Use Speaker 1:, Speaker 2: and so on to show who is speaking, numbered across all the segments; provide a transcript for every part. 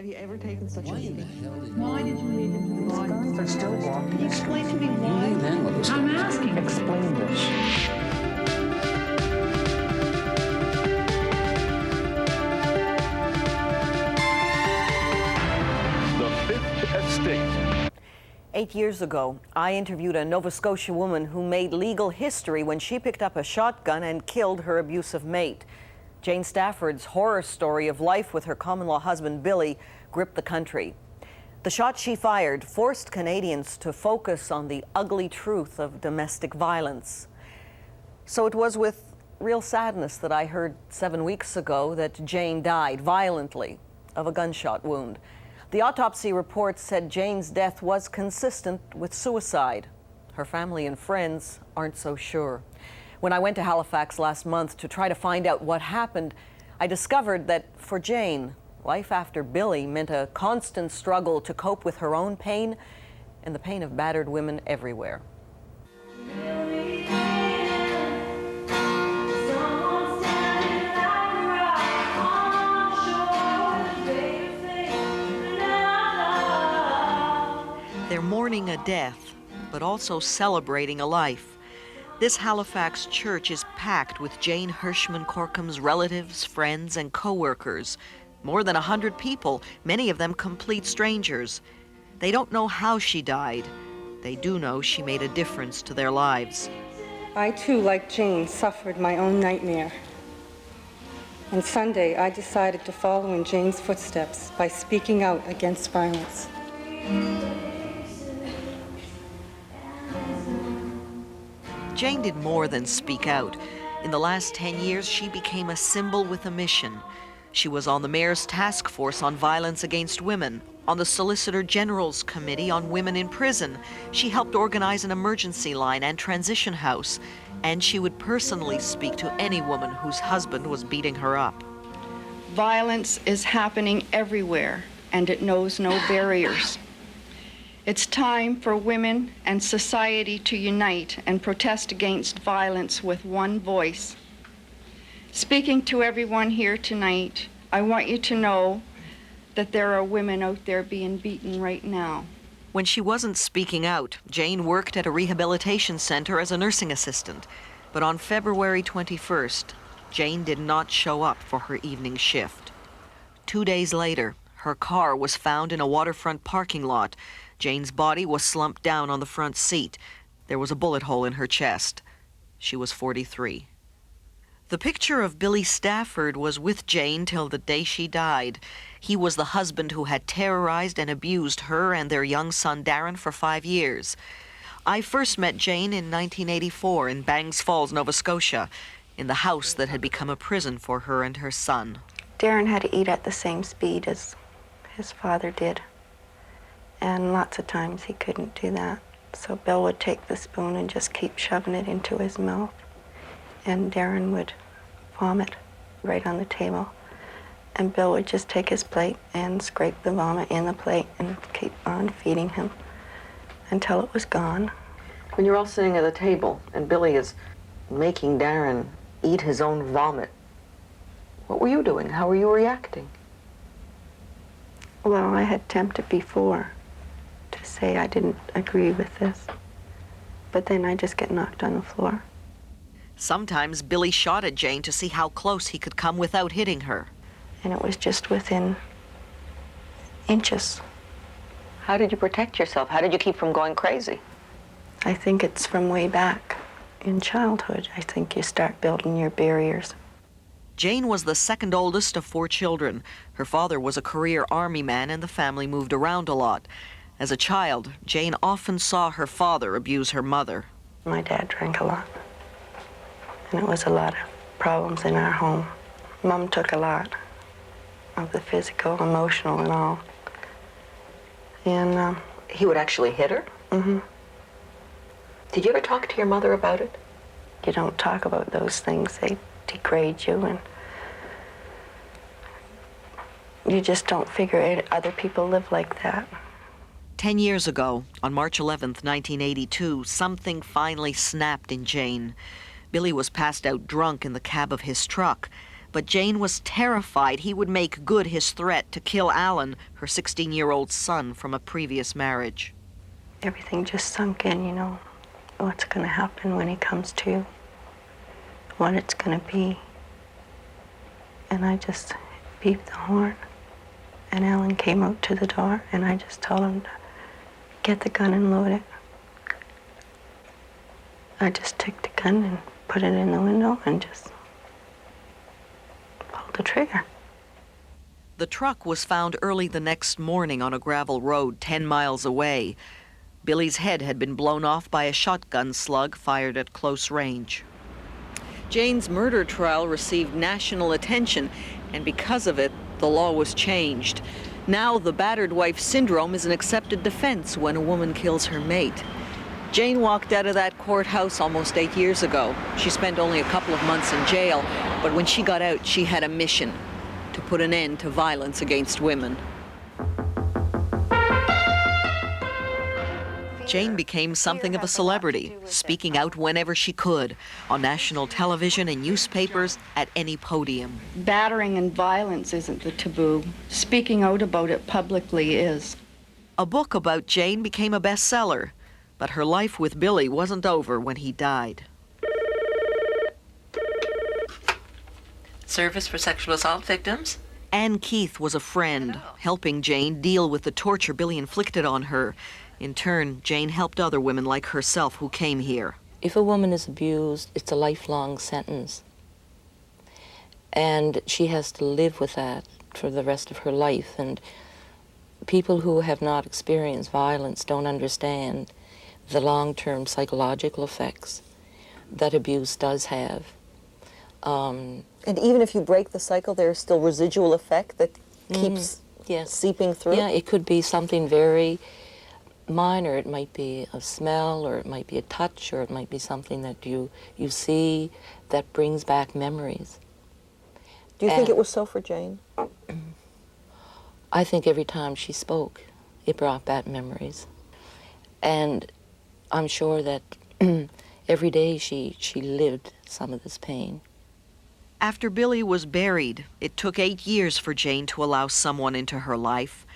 Speaker 1: Have you ever taken such a
Speaker 2: Why in the
Speaker 1: beating?
Speaker 2: hell did
Speaker 3: Why did you lead him to the body?
Speaker 4: They're still walking.
Speaker 3: Can you explain to me
Speaker 2: you
Speaker 3: why?
Speaker 2: knew then what was
Speaker 3: I'm
Speaker 2: going on?
Speaker 3: asking.
Speaker 4: Explain this.
Speaker 5: The Fifth Estate.
Speaker 6: 8 years ago, I interviewed a Nova Scotia woman who made legal history when she picked up a shotgun and killed her abusive mate. Jane Stafford's horror story of life with her common-law husband, Billy, gripped the country. The shot she fired forced Canadians to focus on the ugly truth of domestic violence. So it was with real sadness that I heard 7 weeks ago that Jane died violently of a gunshot wound. The autopsy report said Jane's death was consistent with suicide. Her family and friends aren't so sure. When I went to Halifax last month to try to find out what happened, I discovered that for Jane, life after Billy meant a constant struggle to cope with her own pain and the pain of battered women everywhere. They're mourning a death, but also celebrating a life. This Halifax church is packed with Jane Hirschman Corcom's relatives, friends, and co-workers. More than 100 people, many of them complete strangers. They don't know how she died. They do know she made a difference to their lives.
Speaker 7: I too, like Jane, suffered my own nightmare. On Sunday, I decided to follow in Jane's footsteps by speaking out against violence.
Speaker 6: Jane did more than speak out. In the last 10 years, she became a symbol with a mission. She was on the Mayor's Task Force on Violence Against Women, on the Solicitor General's Committee on Women in Prison. She helped organize an emergency line and transition house, and she would personally speak to any woman whose husband was beating her up.
Speaker 8: Violence is happening everywhere, and it knows no barriers. It's time for women and society to unite and protest against violence with one voice. Speaking to everyone here tonight, I want you to know that there are women out there being beaten right now.
Speaker 6: When she wasn't speaking out, Jane worked at a rehabilitation center as a nursing assistant. But on February 21st, Jane did not show up for her evening shift. 2 days later, her car was found in a waterfront parking lot. Jane's body was slumped down on the front seat. There was a bullet hole in her chest. She was 43. The picture of Billy Stafford was with Jane till the day she died. He was the husband who had terrorized and abused her and their young son Darren for 5 years. I first met Jane in 1984 in Bangs Falls, Nova Scotia, in the house that had become a prison for her and her son.
Speaker 9: Darren had to eat at the same speed as his father did. And lots of times he couldn't do that. So Bill would take the spoon and just keep shoving it into his mouth. And Darren would vomit right on the table. And Bill would just take his plate and scrape the vomit in the plate and keep on feeding him until it was gone.
Speaker 6: When you're all sitting at the table and Billy is making Darren eat his own vomit, what were you doing? How were you reacting?
Speaker 9: Well, I had attempted before to say I didn't agree with this, but then I just get knocked on the floor.
Speaker 6: Sometimes Billy shot at Jane to see how close he could come without hitting her.
Speaker 9: And it was just within inches.
Speaker 6: How did you protect yourself? How did you keep from going crazy?
Speaker 9: I think it's from way back in childhood. I think you start building your barriers.
Speaker 6: Jane was the second oldest of 4 children. Her father was a career army man and the family moved around a lot. As a child, Jane often saw her father abuse her mother.
Speaker 9: My dad drank a lot, and it was a lot of problems in our home. Mom took a lot of the physical, emotional, and all. And
Speaker 6: He would actually hit her?
Speaker 9: Mm-hmm.
Speaker 6: Did you ever talk to your mother about it?
Speaker 9: You don't talk about those things. They degrade you, and you just don't figure it. Other people live like that.
Speaker 6: 10 years ago, on March 11th, 1982, something finally snapped in Jane. Billy was passed out drunk in the cab of his truck. but Jane was terrified he would make good his threat to kill Alan, her 16-year-old son from a previous marriage.
Speaker 9: Everything just sunk in, you know, what's going to happen when he comes to, what it's going to be. And I just beeped the horn, and Alan came out to the door, and I just told him to get the gun and load it. I just took the gun and put it in the window and just pulled the trigger.
Speaker 6: The truck was found early the next morning on a gravel road 10 miles away. Billy's head had been blown off by a shotgun slug fired at close range. Jane's murder trial received national attention, and because of it, the law was changed. Now, the battered wife syndrome is an accepted defense when a woman kills her mate. Jane walked out of that courthouse almost 8 years ago. She spent only a couple of months in jail, but when she got out, she had a mission: to put an end to violence against women. Jane became something of a celebrity, speaking out whenever she could, on national television and newspapers, at any podium.
Speaker 8: Battering and violence isn't the taboo. Speaking out about it publicly is.
Speaker 6: A book about Jane became a bestseller, but her life with Billy wasn't over when he died.
Speaker 1: Service for Sexual Assault Victims.
Speaker 6: Ann Keith was a friend, helping Jane deal with the torture Billy inflicted on her. In turn, Jane helped other women like herself who came here.
Speaker 1: If a woman is abused, it's a lifelong sentence. And she has to live with that for the rest of her life. And people who have not experienced violence don't understand the long-term psychological effects that abuse does have.
Speaker 6: And even if you break the cycle, there's still residual effect that keeps
Speaker 1: yes.
Speaker 6: seeping through?
Speaker 1: Yeah, it could be something very minor. It might be a smell, or it might be a touch, or it might be something that you see that brings back memories.
Speaker 6: Do you think it was so for Jane?
Speaker 1: I think every time she spoke, it brought back memories. And I'm sure that every day she lived some of this pain.
Speaker 6: After Billy was buried, it took 8 years for Jane to allow someone into her life.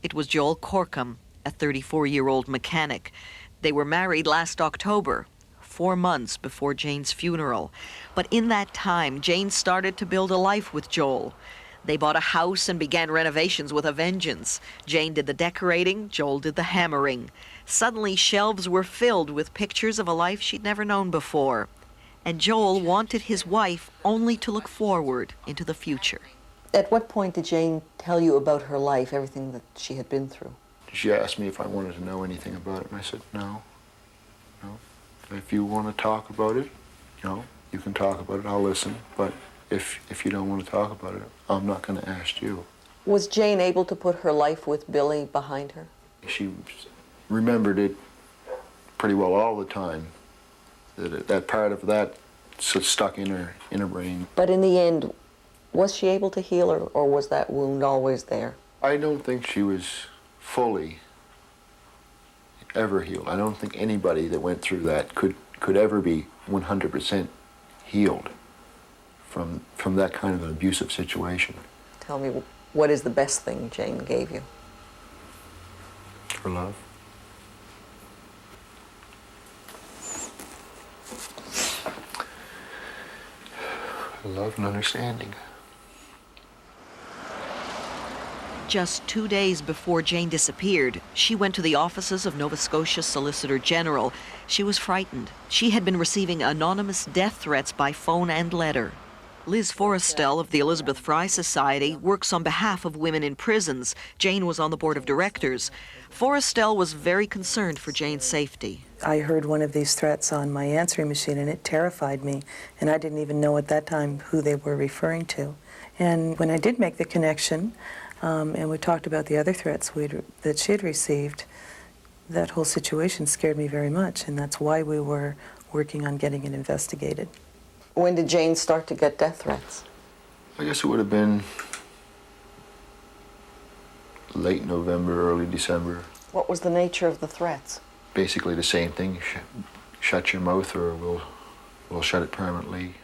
Speaker 6: It was Joel Corkum, a 34-year-old mechanic. They were married last October, 4 months before Jane's funeral. But in that time, Jane started to build a life with Joel. They bought a house and began renovations with a vengeance. Jane did the decorating, Joel did the hammering. Suddenly, shelves were filled with pictures of a life she'd never known before. And Joel wanted his wife only to look forward into the future. At what point did Jane tell you about her life, everything that she had been through?
Speaker 2: She asked me if I wanted to know anything about it, and I said, no. If you want to talk about it, you can talk about it, I'll listen. But if you don't want to talk about it, I'm not going to ask you.
Speaker 6: Was Jane able to put her life with Billy behind her?
Speaker 2: She remembered it pretty well all the time. That part of that stuck in her brain.
Speaker 6: But in the end, was she able to heal, or was that wound always there?
Speaker 2: I don't think she was fully ever healed. I don't think anybody that went through that could ever be 100% healed from that kind of an abusive situation.
Speaker 6: Tell me, what is the best thing Jane gave you?
Speaker 2: Her love. Love and understanding.
Speaker 6: Just 2 days before Jane disappeared, she went to the offices of Nova Scotia Solicitor General. She was frightened. She had been receiving anonymous death threats by phone and letter. Liz Forrestel of the Elizabeth Fry Society works on behalf of women in prisons. Jane was on the board of directors. Forrestel was very concerned for Jane's safety.
Speaker 4: I heard one of these threats on my answering machine, and it terrified me, and I didn't even know at that time who they were referring to. And when I did make the connection, and we talked about the other threats that she had received, that whole situation scared me very much, and that's why we were working on getting it investigated.
Speaker 6: When did Jane start to get death threats?
Speaker 2: I guess it would have been late November, early December.
Speaker 6: What was the nature of the threats?
Speaker 2: Basically the same thing. Shut your mouth or we'll shut it permanently.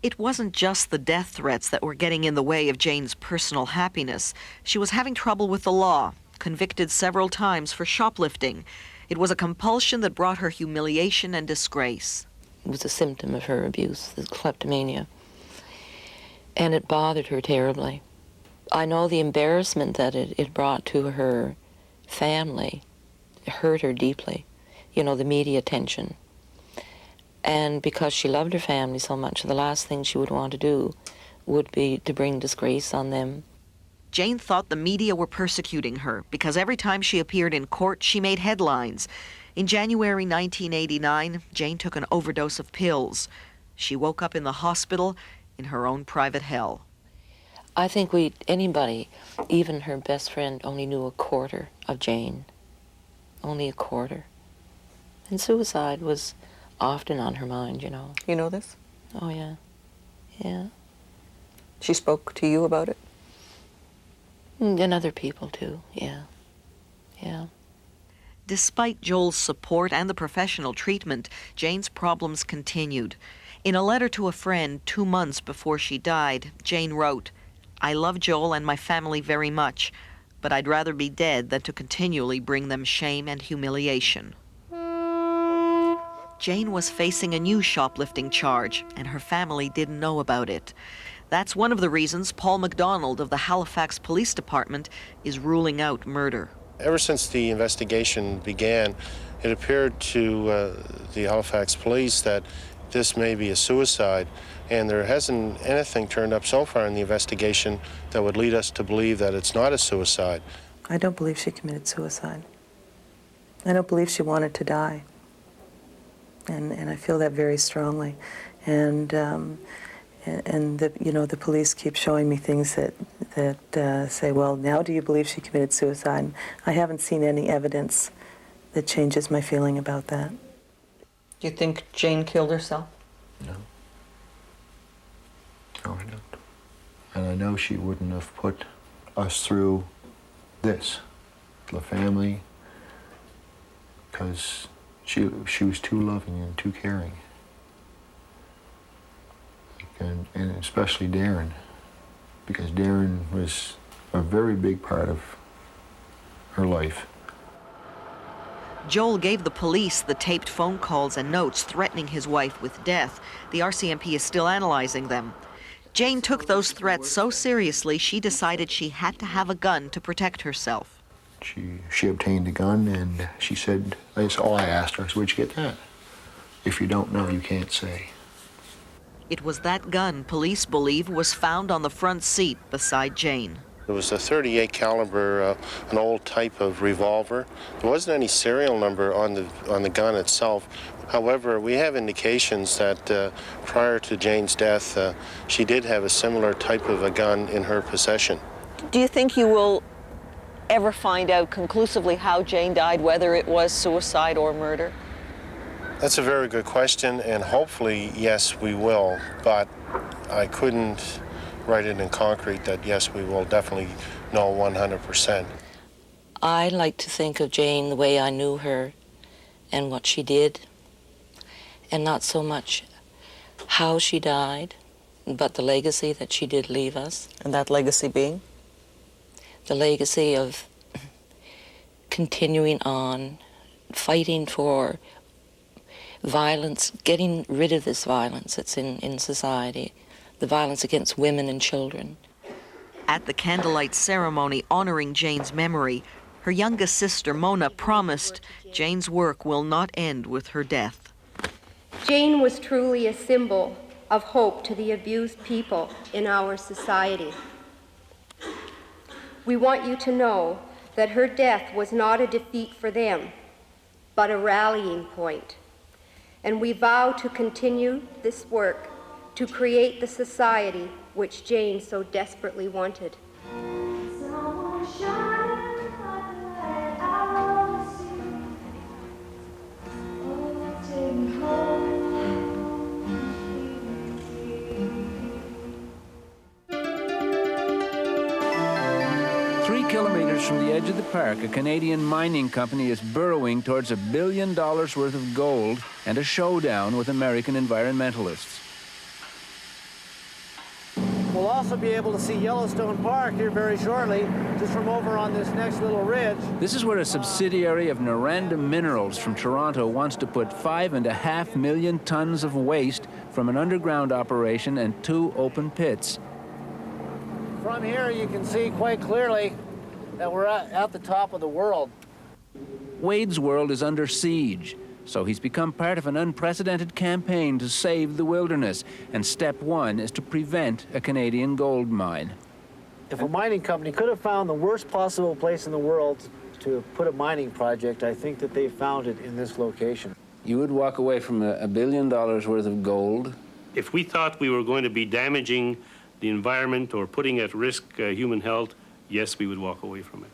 Speaker 6: It wasn't just the death threats that were getting in the way of Jane's personal happiness. She was having trouble with the law, convicted several times for shoplifting. It was a compulsion that brought her humiliation and disgrace.
Speaker 1: It was a symptom of her abuse, the kleptomania. And it bothered her terribly. I know the embarrassment that it brought to her family hurt her deeply. You know, the media attention. And because she loved her family so much, the last thing she would want to do would be to bring disgrace on them.
Speaker 6: Jane thought the media were persecuting her because every time she appeared in court, she made headlines. In January 1989, Jane took an overdose of pills. She woke up in the hospital in her own private hell.
Speaker 1: I think anybody, even her best friend, only knew a quarter of Jane. Only a quarter. And suicide was often on her mind, you know.
Speaker 6: You know this?
Speaker 1: Oh, yeah. Yeah.
Speaker 6: She spoke to you about it?
Speaker 1: And other people, too, yeah. Yeah.
Speaker 6: Despite Joel's support and the professional treatment, Jane's problems continued. In a letter to a friend 2 months before she died, Jane wrote, "I love Joel and my family very much, but I'd rather be dead than to continually bring them shame and humiliation." Jane was facing a new shoplifting charge, and her family didn't know about it. That's one of the reasons Paul MacDonald of the Halifax Police Department is ruling out murder.
Speaker 10: Ever since the investigation began, it appeared to the Halifax police that this may be a suicide, and there hasn't anything turned up so far in the investigation that would lead us to believe that it's not a suicide.
Speaker 4: I don't believe she committed suicide. I don't believe she wanted to die. And I feel that very strongly. And the police keep showing me things that say, well, now do you believe she committed suicide? And I haven't seen any evidence that changes my feeling about that.
Speaker 6: Do you think Jane killed herself?
Speaker 2: No. No, I don't. And I know she wouldn't have put us through this, the family, because she was too loving and too caring. And especially Darren, because Darren was a very big part of her life.
Speaker 6: Joel gave the police the taped phone calls and notes threatening his wife with death. The RCMP is still analyzing them. Jane took those threats so seriously, she decided she had to have a gun to protect herself.
Speaker 2: She obtained a gun, and she said, that's all I asked her. I said, where'd you get that? If you don't know, you can't say.
Speaker 6: It was that gun police believe was found on the front seat beside Jane.
Speaker 10: It was a .38 caliber, an old type of revolver. There wasn't any serial number on the gun itself. However, we have indications that prior to Jane's death, she did have a similar type of a gun in her possession.
Speaker 6: Do you think you will ever find out conclusively how Jane died, whether it was suicide or murder?
Speaker 10: That's a very good question, and hopefully, yes, we will. But I couldn't write it in concrete that, yes, we will definitely know 100%.
Speaker 1: I like to think of Jane the way I knew her and what she did, and not so much how she died, but the legacy that she did leave us.
Speaker 6: And that legacy being?
Speaker 1: The legacy of continuing on, fighting for violence, getting rid of this violence that's in society, the violence against women and children.
Speaker 6: At the candlelight ceremony honoring Jane's memory, her youngest sister, Mona, promised Jane's work will not end with her death.
Speaker 11: Jane was truly a symbol of hope to the abused people in our society. We want you to know that her death was not a defeat for them, but a rallying point. And we vow to continue this work to create the society which Jane so desperately wanted.
Speaker 12: 3 kilometers from the edge of the park, a Canadian mining company is burrowing towards $1 billion worth of gold and a showdown with American environmentalists.
Speaker 13: also be able to see Yellowstone Park here very shortly, just from over on this next little ridge.
Speaker 12: This is where a subsidiary of Noranda Minerals from Toronto wants to put 5.5 million tons of waste from an underground operation and 2 open pits.
Speaker 13: From here, you can see quite clearly that we're at the top of the world.
Speaker 12: Wade's world is under siege, so he's become part of an unprecedented campaign to save the wilderness, and step 1 is to prevent a Canadian gold mine.
Speaker 13: If a mining company could have found the worst possible place in the world to put a mining project, I think that they found it in this location.
Speaker 12: You would walk away from $1 billion worth of gold?
Speaker 14: If we thought we were going to be damaging the environment or putting at risk human health, yes, we would walk away from it.